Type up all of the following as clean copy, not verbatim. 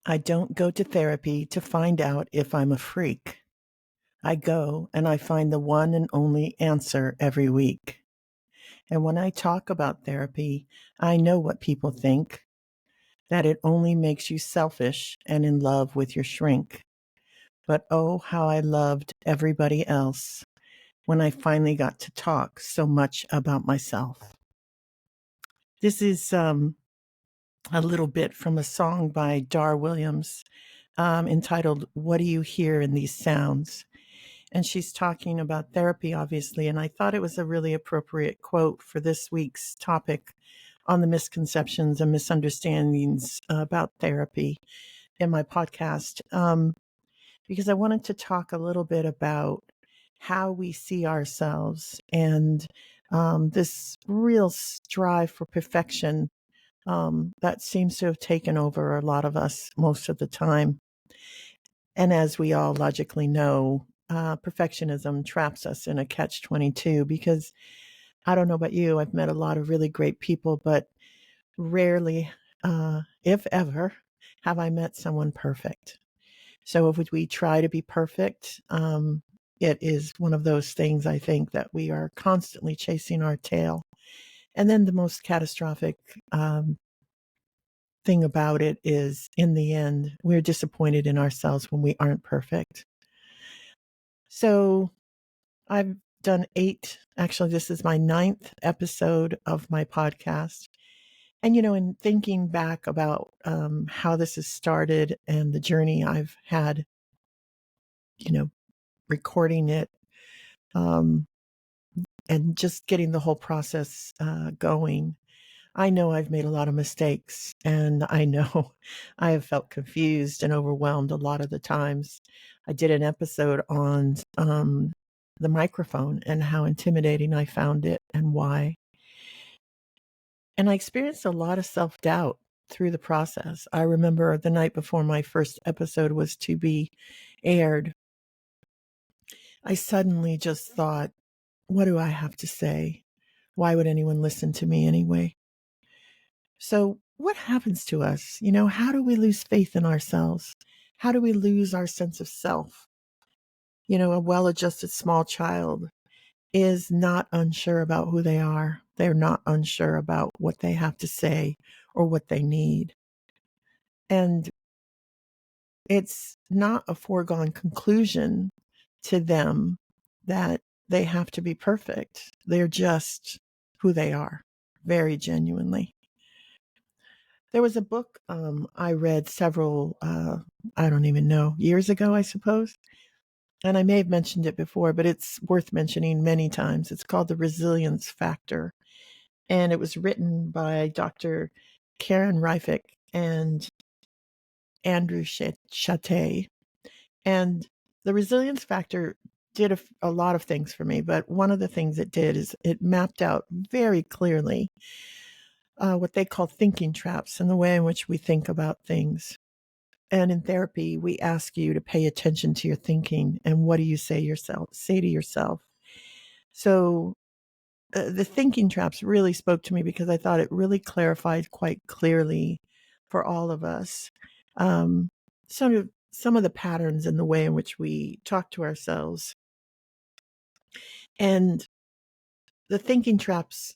I don't go to therapy to find out if I'm a freak. I go and I find the one and only answer every week. And when I talk about therapy, I know what people think, that it only makes you selfish and in love with your shrink. But oh, how I loved everybody else when I finally got to talk so much about myself. This is a little bit from a song by Dar Williams entitled, What Do You Hear in These Sounds? And she's talking about therapy, obviously. And I thought it was a really appropriate quote for this week's topic on the misconceptions and misunderstandings about therapy in my podcast, because I wanted to talk a little bit about how we see ourselves and this real strive for perfection that seems to have taken over a lot of us most of the time. And as we all logically know, perfectionism traps us in a catch-22 because I don't know about you, I've met a lot of really great people, but rarely, if ever, have I met someone perfect. So if we try to be perfect, it is one of those things I think that we are constantly chasing our tail. And then the most catastrophic thing about it is, in the end, we're disappointed in ourselves when we aren't perfect. So I've done actually, this is my 9th episode of my podcast. And, in thinking back about how this has started and the journey I've had, recording it um, and just getting the whole process going, I know I've made a lot of mistakes, and I know I have felt confused and overwhelmed a lot of the times. I did an episode on the microphone and how intimidating I found it and why. And I experienced a lot of self-doubt through the process. I remember the night before my first episode was to be aired, I suddenly just thought, what do I have to say? Why would anyone listen to me anyway? So, what happens to us? How do we lose faith in ourselves? How do we lose our sense of self? A well adjusted small child is not unsure about who they are. They're not unsure about what they have to say or what they need. And it's not a foregone conclusion to them that they have to be perfect. They're just who they are, very genuinely. There was a book I read several, I don't even know, years ago, I suppose. And I may have mentioned it before, but it's worth mentioning many times. It's called The Resilience Factor. And it was written by Dr. Karen Reifik and Andrew Chate. And the resilience factor did a lot of things for me, but one of the things it did is it mapped out very clearly what they call thinking traps and the way in which we think about things. And in therapy, we ask you to pay attention to your thinking and what do you say to yourself. So the thinking traps really spoke to me because I thought it really clarified quite clearly for all of us um, some of the patterns in the way in which we talk to ourselves. And the thinking traps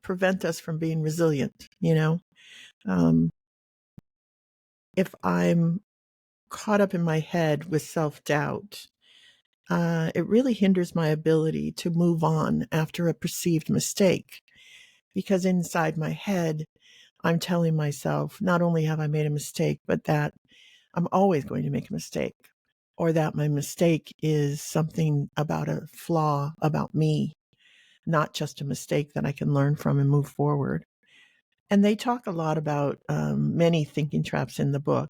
prevent us from being resilient. Um, if I'm caught up in my head with self-doubt, it really hinders my ability to move on after a perceived mistake. Because inside my head, I'm telling myself, not only have I made a mistake, but that I'm always going to make a mistake, or that my mistake is something about a flaw about me, not just a mistake that I can learn from and move forward. And they talk a lot about many thinking traps in the book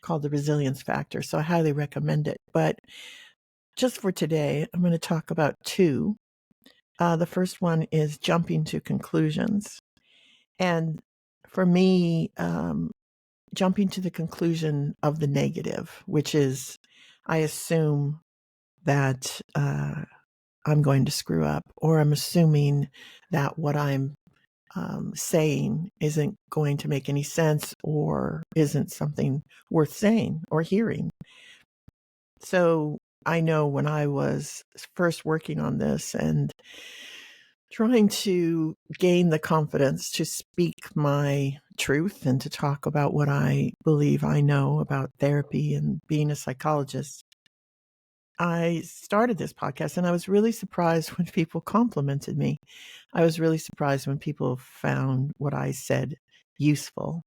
called The Resilience Factor. So I highly recommend it. But just for today, I'm going to talk about two. The first one is jumping to conclusions. And for me, jumping to the conclusion of the negative, which is I assume that I'm going to screw up, or I'm assuming that what I'm saying isn't going to make any sense or isn't something worth saying or hearing. So I know when I was first working on this and trying to gain the confidence to speak my truth and to talk about what I believe I know about therapy and being a psychologist, I started this podcast and I was really surprised when people complimented me. I was really surprised when people found what I said useful.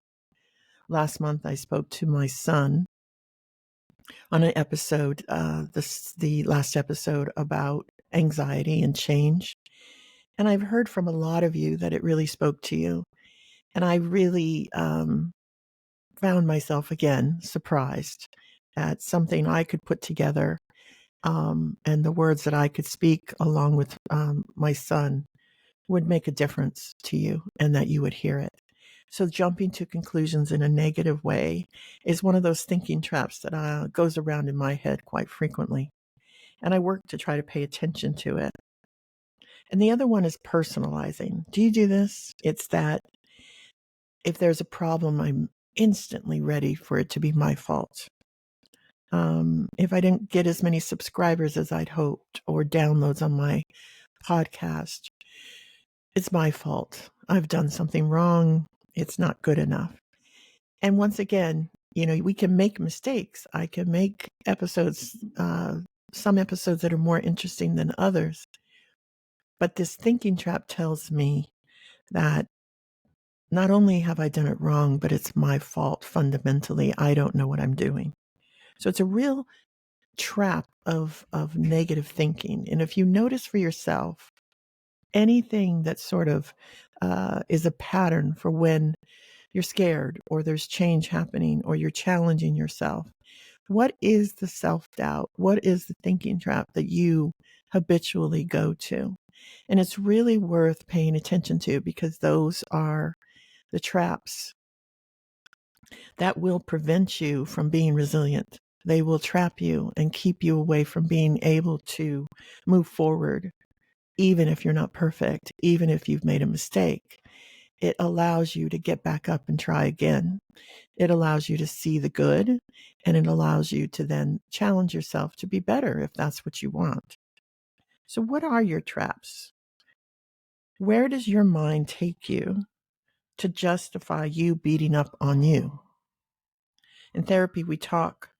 Last month, I spoke to my son on an episode, the last episode about anxiety and change. And I've heard from a lot of you that it really spoke to you. And I really found myself again surprised at something I could put together, and the words that I could speak along with my son would make a difference to you and that you would hear it. So jumping to conclusions in a negative way is one of those thinking traps that goes around in my head quite frequently. And I work to try to pay attention to it. And the other one is personalizing. Do you do this? It's that if there's a problem, I'm instantly ready for it to be my fault. If I didn't get as many subscribers as I'd hoped or downloads on my podcast, it's my fault. I've done something wrong. It's not good enough. And once again, we can make mistakes. I can make episodes, some episodes that are more interesting than others. But this thinking trap tells me that not only have I done it wrong, but it's my fault fundamentally. I don't know what I'm doing. So it's a real trap of negative thinking. And if you notice for yourself, anything that sort of is a pattern for when you're scared or there's change happening or you're challenging yourself, what is the self-doubt? What is the thinking trap that you habitually go to? And it's really worth paying attention to, because those are the traps that will prevent you from being resilient. They will trap you and keep you away from being able to move forward, even if you're not perfect, even if you've made a mistake. It allows you to get back up and try again. It allows you to see the good, and it allows you to then challenge yourself to be better if that's what you want. So what are your traps? Where does your mind take you to justify you beating up on you? In therapy, we talk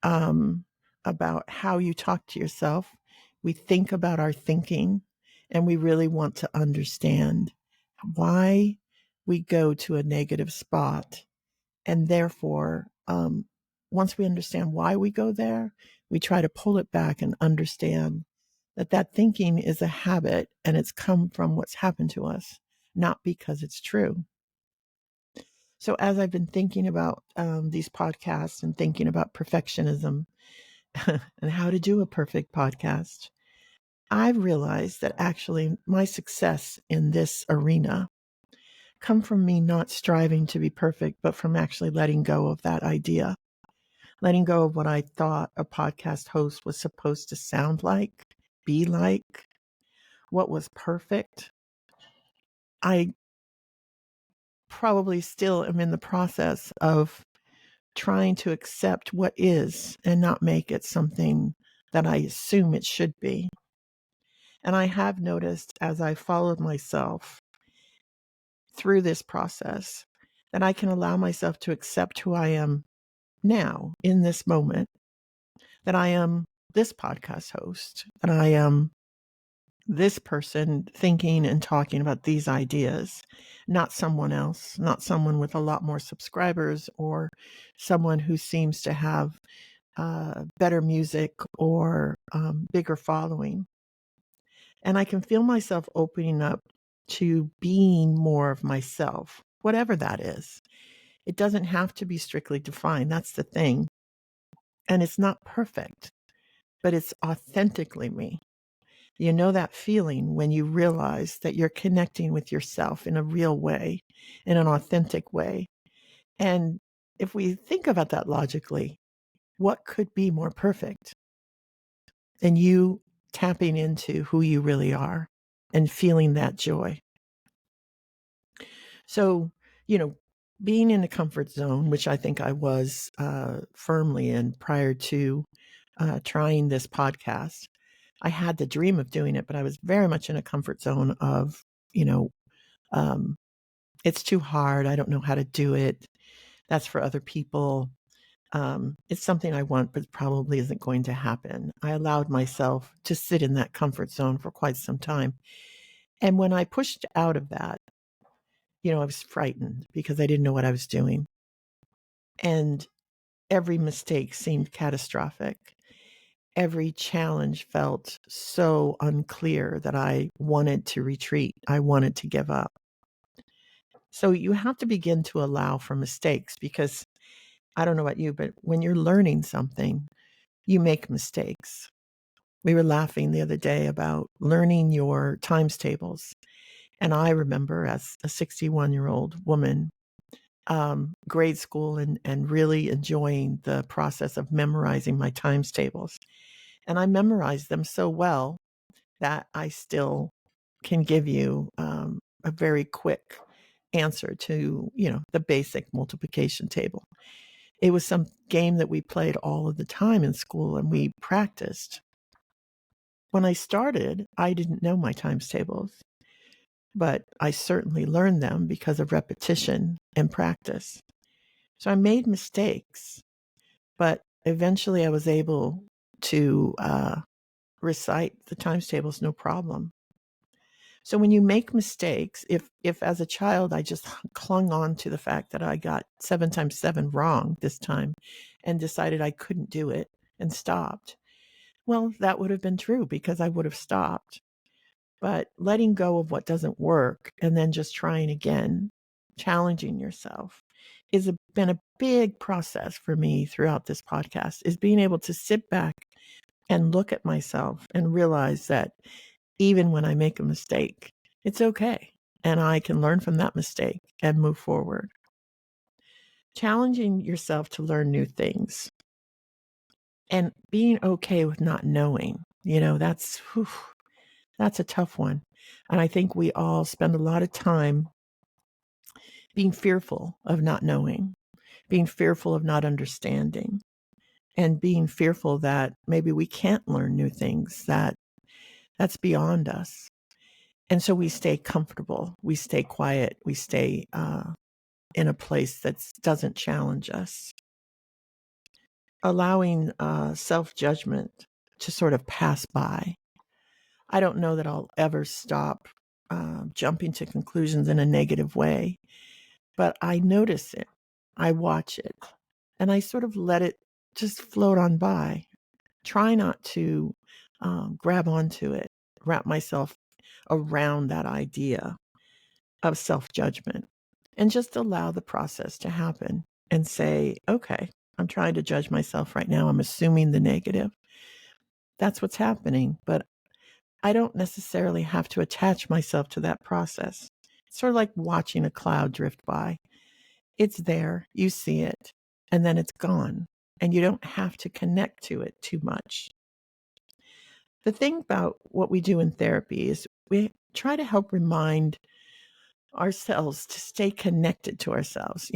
about how you talk to yourself. We think about our thinking, and we really want to understand why we go to a negative spot. And therefore, once we understand why we go there, we try to pull it back and understand that that thinking is a habit and it's come from what's happened to us, not because it's true. So as I've been thinking about these podcasts and thinking about perfectionism and how to do a perfect podcast, I've realized that actually my success in this arena come from me not striving to be perfect, but from actually letting go of that idea, letting go of what I thought a podcast host was supposed to sound like, be like, what was perfect. I probably still am in the process of trying to accept what is and not make it something that I assume it should be. And I have noticed as I followed myself through this process that I can allow myself to accept who I am now in this moment, that I am this podcast host, that I am this person thinking and talking about these ideas, not someone else, not someone with a lot more subscribers or someone who seems to have better music or bigger following. And I can feel myself opening up to being more of myself, whatever that is. It doesn't have to be strictly defined. That's the thing. And it's not perfect, but it's authentically me. You know that feeling when you realize that you're connecting with yourself in a real way, in an authentic way. And if we think about that logically, what could be more perfect than you tapping into who you really are and feeling that joy? So, you know, being in a comfort zone, which I think I was firmly in prior to trying this podcast, I had the dream of doing it, but I was very much in a comfort zone of, you know, um, it's too hard. I don't know how to do it. That's for other people. It's something I want, but probably isn't going to happen. I allowed myself to sit in that comfort zone for quite some time. And when I pushed out of that, I was frightened because I didn't know what I was doing. And every mistake seemed catastrophic. Every challenge felt so unclear that I wanted to retreat. I wanted to give up. So you have to begin to allow for mistakes because I don't know about you, but when you're learning something, you make mistakes. We were laughing the other day about learning your times tables. And I remember as a 61-year-old woman, grade school and really enjoying the process of memorizing my times tables. And I memorized them so well that I still can give you a very quick answer to, the basic multiplication table. It was some game that we played all of the time in school and we practiced. When I started, I didn't know my times tables, but I certainly learned them because of repetition and practice. So I made mistakes, but eventually I was able to recite the times tables no problem. So when you make mistakes, if as a child I just clung on to the fact that I got 7 times 7 wrong this time and decided I couldn't do it and stopped, well, that would have been true because I would have stopped. But letting go of what doesn't work and then just trying again, challenging yourself, been a big process for me throughout this podcast, is being able to sit back and look at myself and realize that even when I make a mistake, it's okay. And I can learn from that mistake and move forward. Challenging yourself to learn new things and being okay with not knowing, that's a tough one. And I think we all spend a lot of time being fearful of not knowing, being fearful of not understanding, and being fearful that maybe we can't learn new things, that's beyond us. And so we stay comfortable, we stay quiet, we stay in a place that doesn't challenge us. Allowing self-judgment to sort of pass by. I don't know that I'll ever stop jumping to conclusions in a negative way, but I notice it, I watch it, and I sort of let it just float on by. Try not to grab onto it, wrap myself around that idea of self-judgment, and just allow the process to happen and say, okay, I'm trying to judge myself right now. I'm assuming the negative. That's what's happening, but I don't necessarily have to attach myself to that process. It's sort of like watching a cloud drift by. It's there, you see it, and then it's gone, and you don't have to connect to it too much. The thing about what we do in therapy is we try to help remind ourselves to stay connected to ourselves.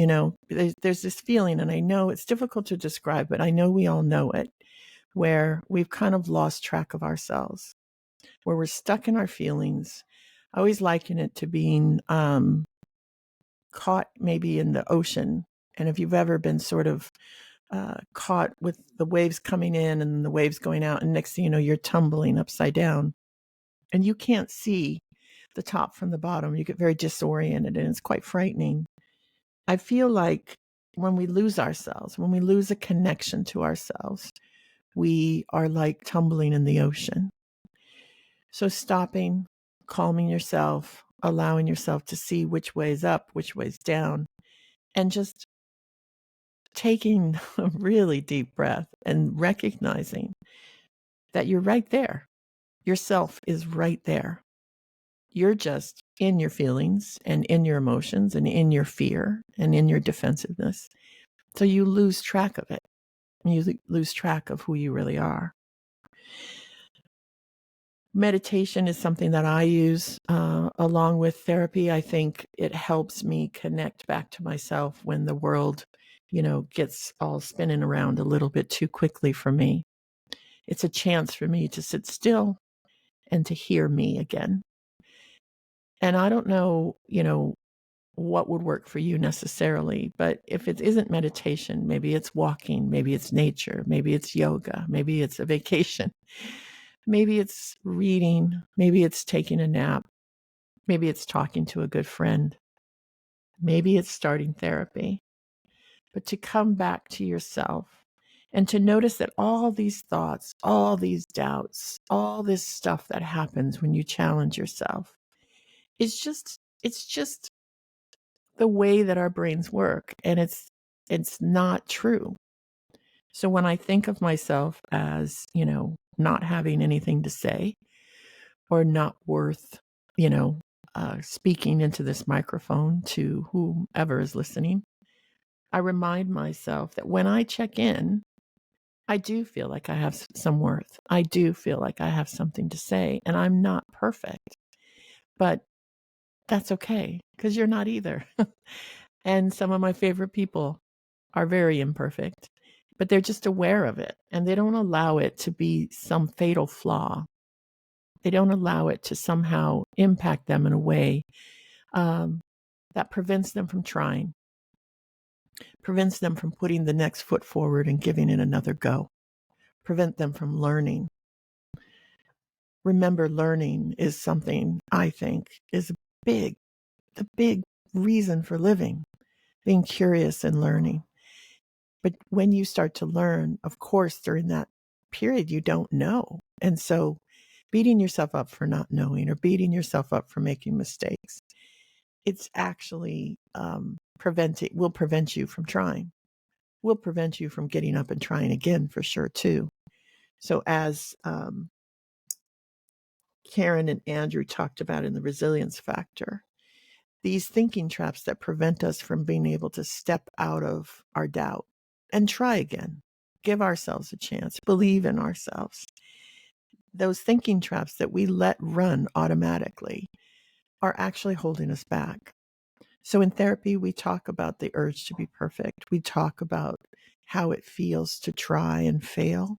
There's this feeling, and I know it's difficult to describe, but I know we all know it, where we've kind of lost track of ourselves, where we're stuck in our feelings. I always liken it to being caught maybe in the ocean. And if you've ever been sort of caught with the waves coming in and the waves going out, and next thing you know, you're tumbling upside down and you can't see the top from the bottom. You get very disoriented and it's quite frightening. I feel like when we lose ourselves, when we lose a connection to ourselves, we are like tumbling in the ocean. So stopping, calming yourself, allowing yourself to see which way is up, which way is down, and just taking a really deep breath and recognizing that you're right there. Yourself is right there. You're just in your feelings and in your emotions and in your fear and in your defensiveness. So you lose track of it. You lose track of who you really are. Meditation is something that I use along with therapy. I think it helps me connect back to myself when the world, gets all spinning around a little bit too quickly for me. It's a chance for me to sit still and to hear me again. And I don't know, what would work for you necessarily, but if it isn't meditation, maybe it's walking, maybe it's nature, maybe it's yoga, maybe it's a vacation, maybe it's reading, maybe it's taking a nap, maybe it's talking to a good friend, maybe it's starting therapy. But to come back to yourself and to notice that all these thoughts, all these doubts, all this stuff that happens when you challenge yourself, it's just the way that our brains work, and it's not true. So when I think of myself as, not having anything to say or not worth, speaking into this microphone to whomever is listening, I remind myself that when I check in, I do feel like I have some worth. I do feel like I have something to say, and I'm not perfect, but that's okay because you're not either. And some of my favorite people are very imperfect, but they're just aware of it and they don't allow it to be some fatal flaw. They don't allow it to somehow impact them in a way um, that prevents them from trying, prevents them from putting the next foot forward and giving it another go, prevent them from learning. Remember, learning is something I think is the big reason for living, being curious and learning. But when you start to learn, of course, during that period, you don't know. And so beating yourself up for not knowing or beating yourself up for making mistakes, it's actually will prevent you from trying, will prevent you from getting up and trying again for sure, too. So as Karen and Andrew talked about in the resilience factor, these thinking traps that prevent us from being able to step out of our doubt and try again, give ourselves a chance, believe in ourselves. Those thinking traps that we let run automatically are actually holding us back. So in therapy, we talk about the urge to be perfect. We talk about how it feels to try and fail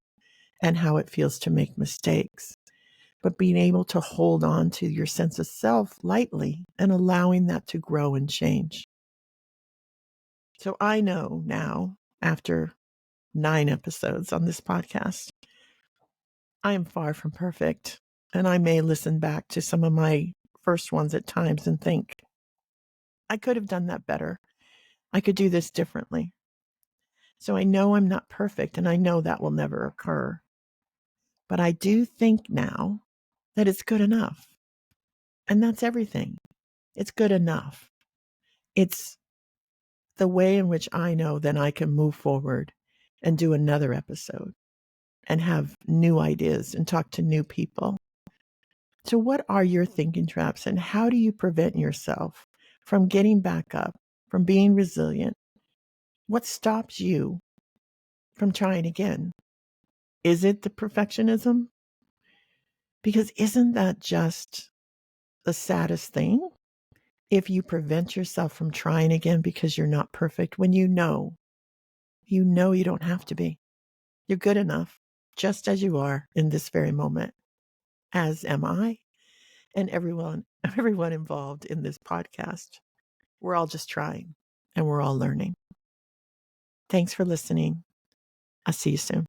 and how it feels to make mistakes. But being able to hold on to your sense of self lightly and allowing that to grow and change. So I know now, after 9 episodes on this podcast, I am far from perfect. And I may listen back to some of my first ones at times and think, I could have done that better. I could do this differently. So I know I'm not perfect, and I know that will never occur. But I do think now that it's good enough. And that's everything. It's good enough. It's the way in which I know that I can move forward and do another episode and have new ideas and talk to new people. So what are your thinking traps and how do you prevent yourself from getting back up, from being resilient? What stops you from trying again? Is it the perfectionism? Because isn't that just the saddest thing? If you prevent yourself from trying again because you're not perfect, when you don't have to be. You're good enough, just as you are in this very moment, as am I, and everyone involved in this podcast. We're all just trying, and we're all learning. Thanks for listening. I'll see you soon.